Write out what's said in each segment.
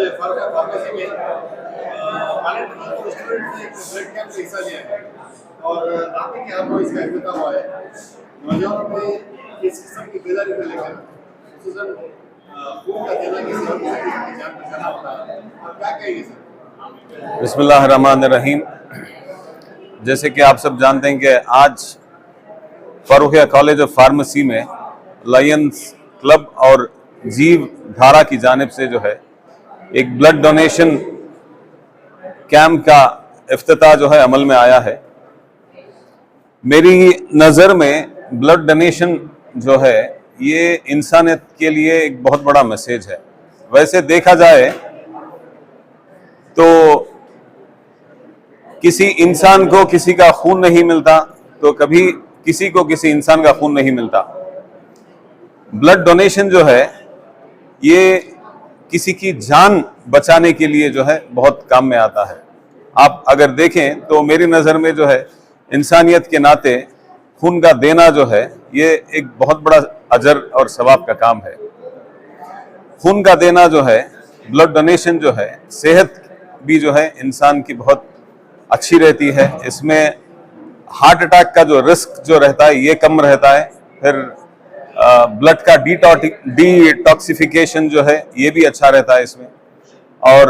Pharmacy में student ने एक ब्लड कैंप में हिस्सा लिया है और आपके यहाँ पर इसका इफ्तिताह हुआ है। नौजवानों में इस किस्म की बेदारी को लेकर खून का देना किसी और की जान बचाना होता है, आप क्या कहेंगे सर? बिस्मिल्लाहिर्रहमानिर्रहीम। जैसे कि आप सब जानते हैं कि आज फारूखिया कॉलेज ऑफ फार्मेसी में लायंस क्लब और जीव धारा की जानिब से जो है एक ब्लड डोनेशन कैंप का इफ्तिताह जो है अमल में आया है। मेरी नज़र में ब्लड डोनेशन जो है ये इंसानियत के लिए एक बहुत बड़ा मैसेज है। वैसे देखा जाए तो किसी इंसान को किसी का खून नहीं मिलता तो कभी किसी को किसी इंसान का खून नहीं मिलता। ब्लड डोनेशन जो है ये किसी की जान बचाने के लिए जो है बहुत काम में आता है। आप अगर देखें तो मेरी नज़र में जो है इंसानियत के नाते खून का देना जो है ये एक बहुत बड़ा अजर और सवाब का काम है। खून का देना जो है, ब्लड डोनेशन जो है, सेहत भी जो है इंसान की बहुत अच्छी रहती है। इसमें हार्ट अटैक का जो रिस्क जो रहता है ये कम रहता है। फिर ब्लड का डिटॉक्सिफिकेशन जो है ये भी अच्छा रहता है इसमें। और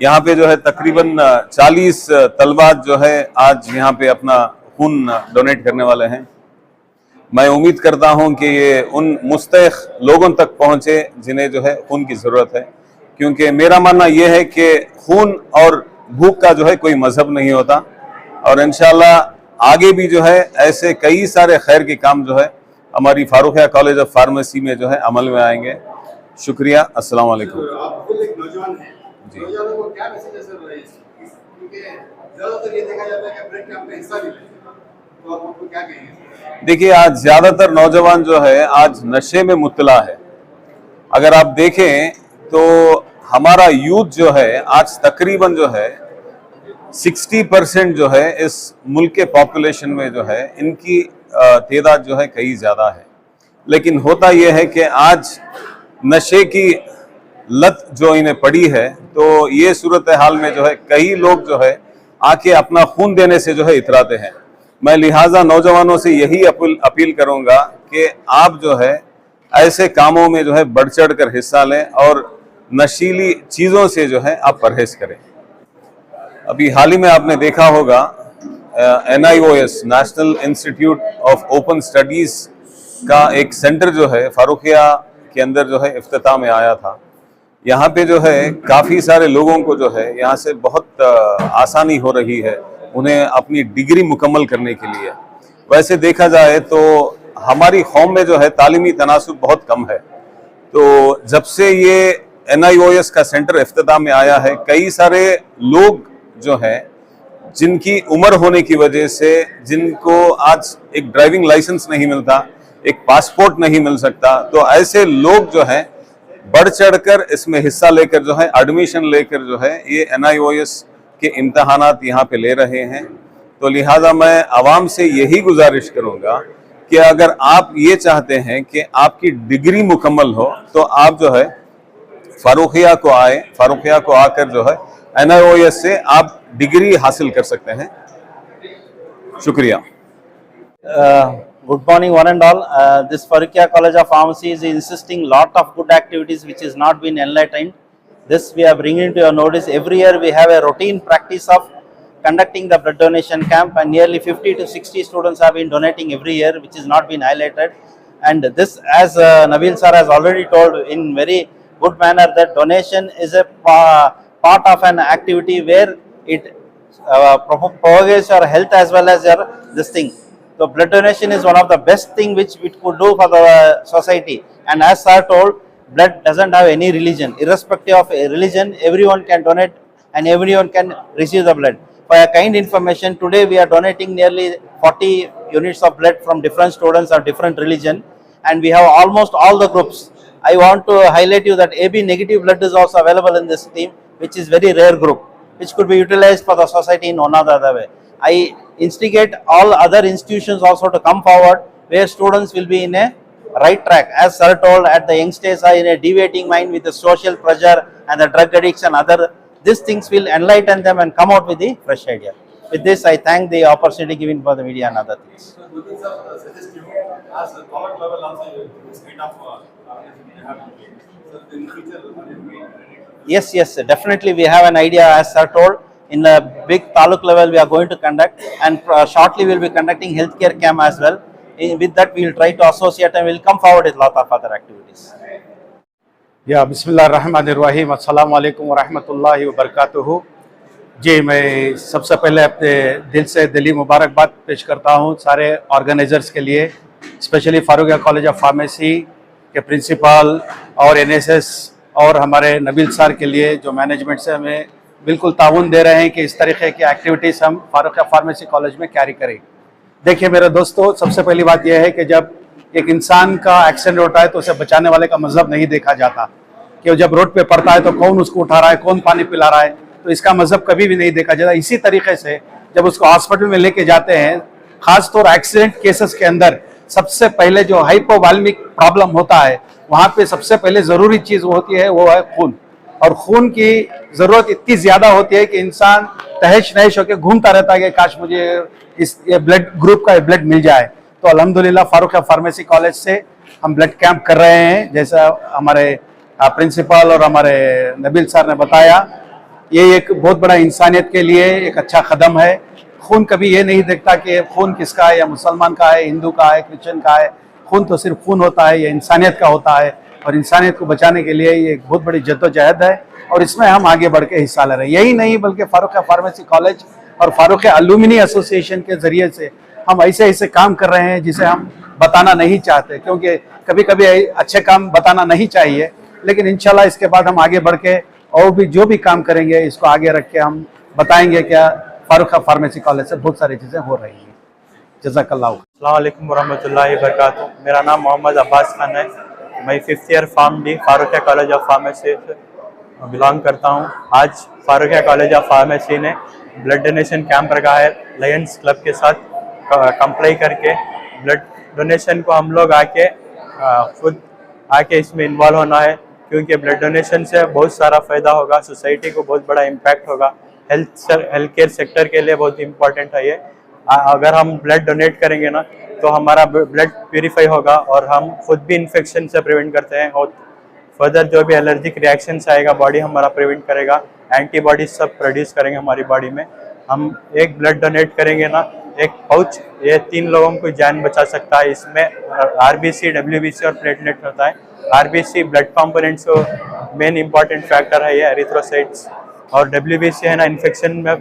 यहाँ पे जो है तकरीबन 40 तलबा जो है आज यहाँ पे अपना खून डोनेट करने वाले हैं। मैं उम्मीद करता हूँ कि ये उन मुस्तहिक लोगों तक पहुँचे जिन्हें जो है खून की ज़रूरत है, क्योंकि मेरा मानना ये है कि खून और भूख का जो है कोई मजहब नहीं होता। और इंशाल्लाह आगे भी जो है ऐसे कई सारे खैर के काम जो है हमारी फारूखिया कॉलेज ऑफ फार्मेसी में जो है अमल में आएंगे। शुक्रिया। अस्सलाम वालेकुम। आप खुद एक नौजवान हैं, नौजवानों को क्या मैसेज है सर? क्योंकि ज़्यादातर ये देखा जाता है कि ब्लड कैंप में हिस्सा नहीं लेते, तो आप उनको क्या कहेंगे? देखिए, आज ज़्यादातर नौजवान जो है आज नशे में मुब्तला है। अगर आप देखें तो हमारा यूथ जो है आज तकरीबन जो है 60% जो है इस मुल्क के पॉपुलेशन में जो है इनकी तादाद जो है कई ज़्यादा है। लेकिन होता यह है कि आज नशे की लत जो इन्हें पड़ी है, तो ये सूरत हाल में जो है कई लोग जो है आके अपना खून देने से जो है इतराते हैं। मैं लिहाजा नौजवानों से यही अपील करूंगा कि आप जो है ऐसे कामों में जो है बढ़ चढ़ कर हिस्सा लें और नशीली चीज़ों से जो है आप परहेज करें। अभी हाल ही में आपने देखा होगा NIOS national institute of open studies का एक सेंटर जो है फारूखिया के अंदर जो है इफ्तिताह में आया था। यहाँ पे जो है काफ़ी सारे लोगों को जो है यहाँ से बहुत आसानी हो रही है उन्हें अपनी डिग्री मुकम्मल करने के लिए। वैसे देखा जाए तो हमारी कौम में जो है तालीमी तनासुब बहुत कम है। तो जब से ये NIOS का सेंटर इफ्तिताह में आया है, कई सारे लोग जो हैं जिनकी उम्र होने की वजह से, जिनको आज एक ड्राइविंग लाइसेंस नहीं मिलता, एक पासपोर्ट नहीं मिल सकता, तो ऐसे लोग जो हैं बढ़ चढ़कर इसमें हिस्सा लेकर जो है एडमिशन लेकर जो है ये NIOS के इम्तहानात यहाँ पे ले रहे हैं। तो लिहाजा मैं आवाम से यही गुजारिश करूँगा कि अगर आप ये चाहते हैं कि आपकी डिग्री मुकम्मल हो तो आप जो है फारूखिया को आए, फारूखिया को आकर जो है NIOS से आप डिग्री हासिल कर सकते हैं। शुक्रिया। Good morning one and all. This Farookhia College of Pharmacy is insisting lot of good activities which is not been enlightened. This we are bringing to your notice. Every year we have a routine practice of conducting the blood donation camp, and nearly 50 to 60 students have been donating every year, which is not been highlighted. And this, as Nabil sir has already told in very good manner, that donation is a part of an activity where it propagates your health as well as your this thing. So blood donation is one of the best thing which it could do for the society. And as sir told, blood doesn't have any religion. Irrespective of a religion, everyone can donate and everyone can receive the blood. For a kind information, today we are donating nearly 40 units of blood from different students of different religion, and we have almost all the groups. I want to highlight you that AB negative blood is also available in this team, which is very rare group, which could be utilized for the society in one or the other way. I instigate all other institutions also to come forward, where students will be in a right track. As sir told, at the youngsters are in a deviating mind with the social pressure and the drug addiction, other these things will enlighten them and come out with the fresh idea. With this, I thank the opportunity given for the media and other things. So, do you suggest you as a government level also this kind of organization you have to make? So, in the future, are you doing anything? Yes, definitely we have an idea, as sir told. In the big taluk level, we are going to conduct, and shortly we will be conducting healthcare camp as well. With that, we will try to associate and we will come forward with lot of other activities. या बिस्मिल्लाहिर्रहमानिर्रहीम, अस्सलाम वालेकुम वरहमतुल्लाहि वबरकातुहू। जी, मैं सबसे पहले अपने दिल से दिली मुबारकबाद पेश करता हूँ सारे ऑर्गेनाइजर्स के लिए, specially Farooqia college of pharmacy के प्रिंसिपल और एनएसएस और हमारे नबील सर के लिए जो मैनेजमेंट से हमें बिल्कुल ताउन दे रहे हैं कि इस तरीके की एक्टिविटीज़ हम फारूकिया फार्मेसी कॉलेज में कैरी करें। देखिए मेरे दोस्तों, सबसे पहली बात यह है कि जब एक इंसान का एक्सीडेंट होता है तो उसे बचाने वाले का मजहब नहीं देखा जाता कि जब रोड पे पड़ता है तो कौन उसको उठा रहा है, कौन पानी पिला रहा है, तो इसका मजहब कभी भी नहीं देखा जाता। इसी तरीके से जब उसको हॉस्पिटल में लेके जाते हैं, खासतौर एक्सीडेंट केसेस के अंदर सबसे पहले जो हाइपोवाल्मिक प्रॉब्लम होता है, वहाँ पे सबसे पहले ज़रूरी चीज़ होती है वो है खून। और खून की ज़रूरत इतनी ज़्यादा होती है कि इंसान तहश नहश होकर घूमता रहता है कि काश मुझे ये ब्लड ग्रुप का ब्लड मिल जाए। तो अल्हम्दुलिल्लाह फारूकिया फार्मेसी कॉलेज से हम ब्लड कैंप कर रहे हैं, जैसा हमारे प्रिंसिपल और हमारे नबील सर ने बताया। ये एक बहुत बड़ा इंसानियत के लिए एक अच्छा कदम है। खून कभी ये नहीं देखता कि खून किसका है, या मुसलमान का है, हिंदू का है, क्रिश्चियन का है। खून तो सिर्फ खून होता है, ये इंसानियत का होता है, और इंसानियत को बचाने के लिए ये एक बहुत बड़ी जद्दोजहद है, और इसमें हम आगे बढ़ के हिस्सा ले रहे हैं। यही नहीं बल्कि फारूकिया फार्मेसी कॉलेज और फारूकिया अलुमिनी एसोसिएशन के जरिए से हम ऐसे ऐसे काम कर रहे हैं जिसे हम बताना नहीं चाहते, क्योंकि कभी कभी अच्छे काम बताना नहीं चाहिए, लेकिन इंशाल्लाह इसके बाद हम आगे बढ़ के और भी जो भी काम करेंगे इसको आगे रख के हम बताएंगे क्या फारूकिया फार्मेसी कॉलेज से बहुत सारी चीज़ें हो रही हैं। जज़ाकल्लाह। अस्सलाम वालेकुम वरहमतुल्लाहि वबरकातुहू। मेरा नाम मोहम्मद अब्बास खान है। मैं 5th year pharm D Farooqia college of pharmacy से बिलोंग करता हूँ। आज फारूकिया कॉलेज ऑफ फार्मेसी ने ब्लड डोनेशन कैंप रखा है लायंस क्लब के साथ कंप्लाई करके। ब्लड डोनेशन को हम लोग आके खुद आके इसमें इन्वॉल्व होना है, क्योंकि ब्लड डोनेशन से बहुत सारा फ़ायदा होगा, सोसाइटी को बहुत बड़ा इम्पैक्ट होगा, हेल्थ केयर सेक्टर के लिए बहुत इम्पोर्टेंट है ये। अगर हम ब्लड डोनेट करेंगे ना तो हमारा ब्लड प्यूरिफाई होगा और हम खुद भी इन्फेक्शन से प्रिवेंट करते हैं, और फर्दर जो भी एलर्जिक रिएक्शंस आएगा बॉडी हमारा प्रिवेंट करेगा, एंटीबॉडीज सब प्रोड्यूस करेंगे हमारी बॉडी में। हम एक ब्लड डोनेट करेंगे ना, एक पाउच ये 3 लोगों को जान बचा सकता है। इसमें आरबीसी, डब्ल्यूबीसी और प्लेटलेट होता है। आरबीसी ब्लड कंपोनेंट्स को मेन इंपॉर्टेंट फैक्टर है ये एरिथ्रोसाइट्स, और डब्ल्यूबीसी है ना इन्फेक्शन में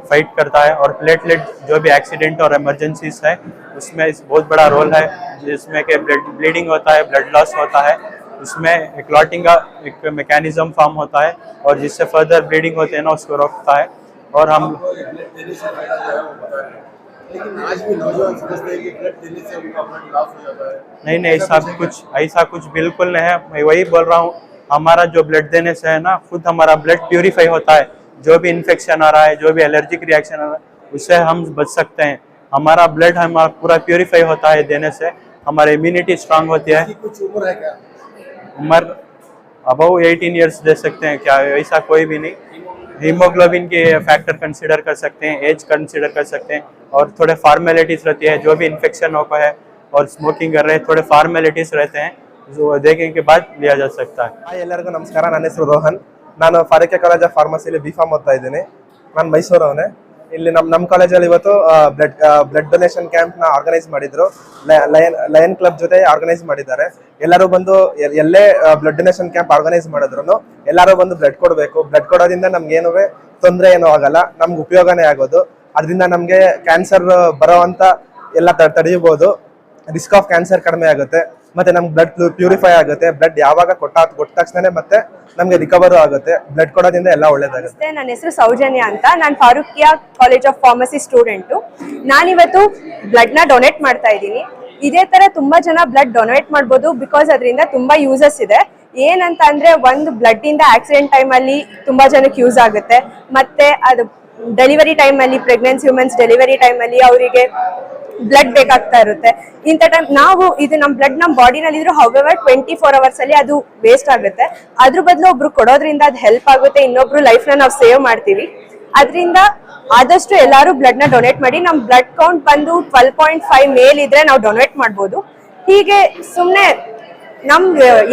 फाइट करता है, और प्लेटलेट जो भी एक्सीडेंट और इमरजेंसीज है उसमें इस बहुत बड़ा रोल है, जिसमें कि ब्लीडिंग होता है, ब्लड लॉस होता है, उसमें क्लॉटिंग का एक मैकेनिज्म फॉर्म होता है, और जिससे फर्दर ब्लीडिंग होते हैं ना उसको रोकता है। और हम लेकिन आज भी नौजवान समझते हैं कि ब्लड देने से उनका ब्लड लॉस हो जाता है। नहीं, ऐसा कुछ बिल्कुल नहीं है। मैं वही बोल रहा हूँ, हमारा जो ब्लड देने से है ना खुद हमारा ब्लड प्यूरिफाई होता है। जो भी इन्फेक्शन आ रहा है, जो भी एलर्जिक रिएक्शन आ रहा है, उससे हम बच सकते हैं। हमारा ब्लड हमारा पूरा प्यूरिफाई होता है देने से, हमारी इम्यूनिटी स्ट्रांग होती है। कुछ उम्र है क्या? उम्र अबव 18 ईयर्स दे सकते हैं क्या? ऐसा कोई भी नहीं। हीमोग्लोबिन के फैक्टर कंसीडर कर सकते हैं, एज कंसीडर कर सकते हैं, और थोड़े फॉर्मेलिटीज रहती है। जो भी इन्फेक्शन होता है और स्मोकिंग कर रहे हैं, थोड़े फॉर्मेलिटीज रहते हैं जो देखने के बाद लिया जा सकता है। ಹಾಯ್ ಎಲ್ಲರಿಗೂ ನಮಸ್ಕಾರ. ನನ್ನ ಹೆಸರು ರೋಹನ್. ನಾನು ಫಾರೂಕಿಯಾ ಕಾಲೇಜ್ ಆಫ್ ಫಾರ್ಮಸಿಲಿ B.Pharm ಓದ್ತಾ ಇದ್ದೀನಿ. ನಾನು ಮೈಸೂರವನೇ. ಇಲ್ಲಿ ನಮ್ಮ ಕಾಲೇಜಲ್ಲಿ ಇವತ್ತು ಬ್ಲಡ್ ಡೊನೇಷನ್ ಕ್ಯಾಂಪ್ ನ ಆರ್ಗನೈಸ್ ಮಾಡಿದ್ರು. ಲಯನ್ ಕ್ಲಬ್ ಜೊತೆ ಆರ್ಗನೈಸ್ ಮಾಡಿದ್ದಾರೆ. ಎಲ್ಲರೂ ಬಂದು ಎಲ್ಲೇ ಬ್ಲಡ್ ಡೊನೇಷನ್ ಕ್ಯಾಂಪ್ ಆರ್ಗನೈಸ್ ಮಾಡಿದ್ರು ಎಲ್ಲರೂ ಬಂದು ಬ್ಲಡ್ ಕೊಡಬೇಕು. ಬ್ಲಡ್ ಕೊಡೋದ್ರಿಂದ ನಮ್ಗೆ ಏನೂ ತೊಂದರೆ ಏನೂ ಆಗಲ್ಲ, ನಮ್ಗೆ ಉಪಯೋಗನೇ ಆಗೋದು. ಅದರಿಂದ ನಮಗೆ ಕ್ಯಾನ್ಸರ್ ಬರೋವಂಥ ಎಲ್ಲ ತಡೆಯಬಹುದು. ರಿಸ್ಕ್ ಆಫ್ ಕ್ಯಾನ್ಸರ್ ಕಡಿಮೆ ಆಗುತ್ತೆ, ಮತ್ತೆ ನಮ್ಗೆ ಬ್ಲಡ್ ಪ್ಯೂರಿಫೈ ಆಗುತ್ತೆ. ಬ್ಲಡ್ ಯಾವಾಗ ಕೊಟ್ಟ ತಕ್ಷಣ ಮತ್ತೆ ನಮ್ಗೆ ರಿಕವರ್ ಆಗುತ್ತೆ. ಬ್ಲಡ್ ಕೊಡೋದ್ರಿಂದ ಎಲ್ಲ ಒಳ್ಳೇದಾಗುತ್ತೆ. ನನ್ನ ಹೆಸರು ಸೌಜನ್ಯ ಅಂತ. ನಾನು ಫಾರೂಕಿಯಾ ಕಾಲೇಜ್ ಆಫ್ ಫಾರ್ಮಸಿ ಸ್ಟೂಡೆಂಟು. ನಾನಿವತ್ತು ಬ್ಲಡ್ ನ ಡೊನೇಟ್ ಮಾಡ್ತಾ ಇದ್ದೀನಿ. ಇದೇ ತರ ತುಂಬಾ ಜನ ಬ್ಲಡ್ ಡೊನೇಟ್ ಮಾಡ್ಬೋದು, ಬಿಕಾಸ್ ಅದರಿಂದ ತುಂಬಾ ಯೂಸಸ್ ಇದೆ. ಏನಂತ ಅಂದ್ರೆ, ಒಂದು ಬ್ಲಡ್ ಇಂದ ಆಕ್ಸಿಡೆಂಟ್ ಟೈಮ್ ಅಲ್ಲಿ ತುಂಬಾ ಜನಕ್ಕೆ ಯೂಸ್ ಆಗುತ್ತೆ. ಮತ್ತೆ ಅದು ಡೆಲಿವರಿ ಟೈಮ್ ಅಲ್ಲಿ, ಪ್ರೆಗ್ನೆನ್ಸಿ ವುಮೆನ್ಸ್ ಡೆಲಿವರಿ ಟೈಮ್ ಅಲ್ಲಿ ಅವರಿಗೆ ಬ್ಲಡ್ ಬೇಕಾಗ್ತಾ ಇರುತ್ತೆ. ಇಂಥ ಟೈಮ್ ನಾವು ಇದು ನಮ್ಮ ಬ್ಲಡ್ ನಮ್ಮ ಬಾಡಿನಲ್ಲಿ ಇದ್ರು ಹೌಎವರ್ 24 ಅವರ್ಸ್ ಅಲ್ಲಿ ಅದು ವೇಸ್ಟ್ ಆಗುತ್ತೆ. ಅದ್ರ ಬದಲು ಒಬ್ರು ಕೊಡೋದ್ರಿಂದ ಅದು ಹೆಲ್ಪ್ ಆಗುತ್ತೆ, ಇನ್ನೊಬ್ರು ಲೈಫ್ ನ ನಾವು ಸೇವ್ ಮಾಡ್ತೀವಿ. ಅದರಿಂದ ಆದಷ್ಟು ಎಲ್ಲರೂ ಬ್ಲಡ್ ನ ಡೊನೇಟ್ ಮಾಡಿ. ನಮ್ ಬ್ಲಡ್ ಕೌಂಟ್ ಬಂದು 12.5 ಮೇಲ್ ಇದ್ರೆ ನಾವು ಡೊನೇಟ್ ಮಾಡ್ಬೋದು. ಹೀಗೆ ಸುಮ್ನೆ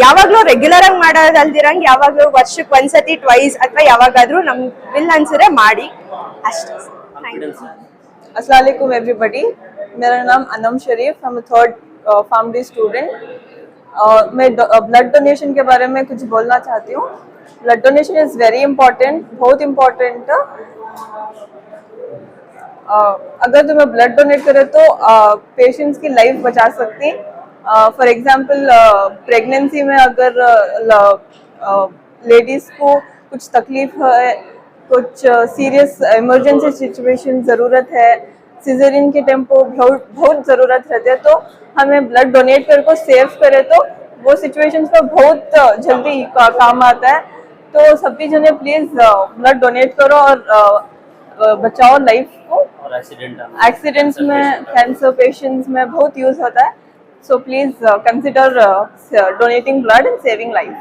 ಯಾವಾಗ್ಲೂ ರೆಗ್ಯುಲರ್ ಆಗಿ ಮಾಡೋದಲ್ದಿರಂಗ್ ಯಾವಾಗ್ಲೂ ವರ್ಷಕ್ಕೆ ಒಂದ್ಸತಿ ಟ್ವೈಸ್ ಅಥವಾ ಯಾವಾಗಾದ್ರೂ ನಮ್ ಬಿಲ್ ಅನ್ಸಿದ್ರೆ ಮಾಡಿ ಅಷ್ಟೇ. अस्सलाम वालेकुम एवरीबॉडी, मेरा नाम अनम शरीफ, हम थर्ड फार्मडी स्टूडेंट। मैं ब्लड डोनेशन के बारे में कुछ बोलना चाहती हूँ। Blood donation is very important, बहुत इम्पोर्टेंट। अगर तुम्हें ब्लड डोनेट करे तो पेशेंट्स की लाइफ बचा सकती। फॉर एग्जांपल प्रेगनेंसी में अगर लेडीज़ को कुछ तकलीफ है, कुछ सीरियस इमरजेंसी सिचुएशन ज़रूरत है, सिजेरियन के टाइम को बहुत ज़रूरत रहती है, तो हमें ब्लड डोनेट करके सेव करे तो वो सिचुएशंस में बहुत जल्दी काम आता है। तो सभी जने प्लीज़ ब्लड डोनेट करो और बचाओ लाइफ को। और एक्सीडेंट्स में, कैंसर पेशेंट्स में बहुत यूज़ होता है। So please consider donating blood and saving life.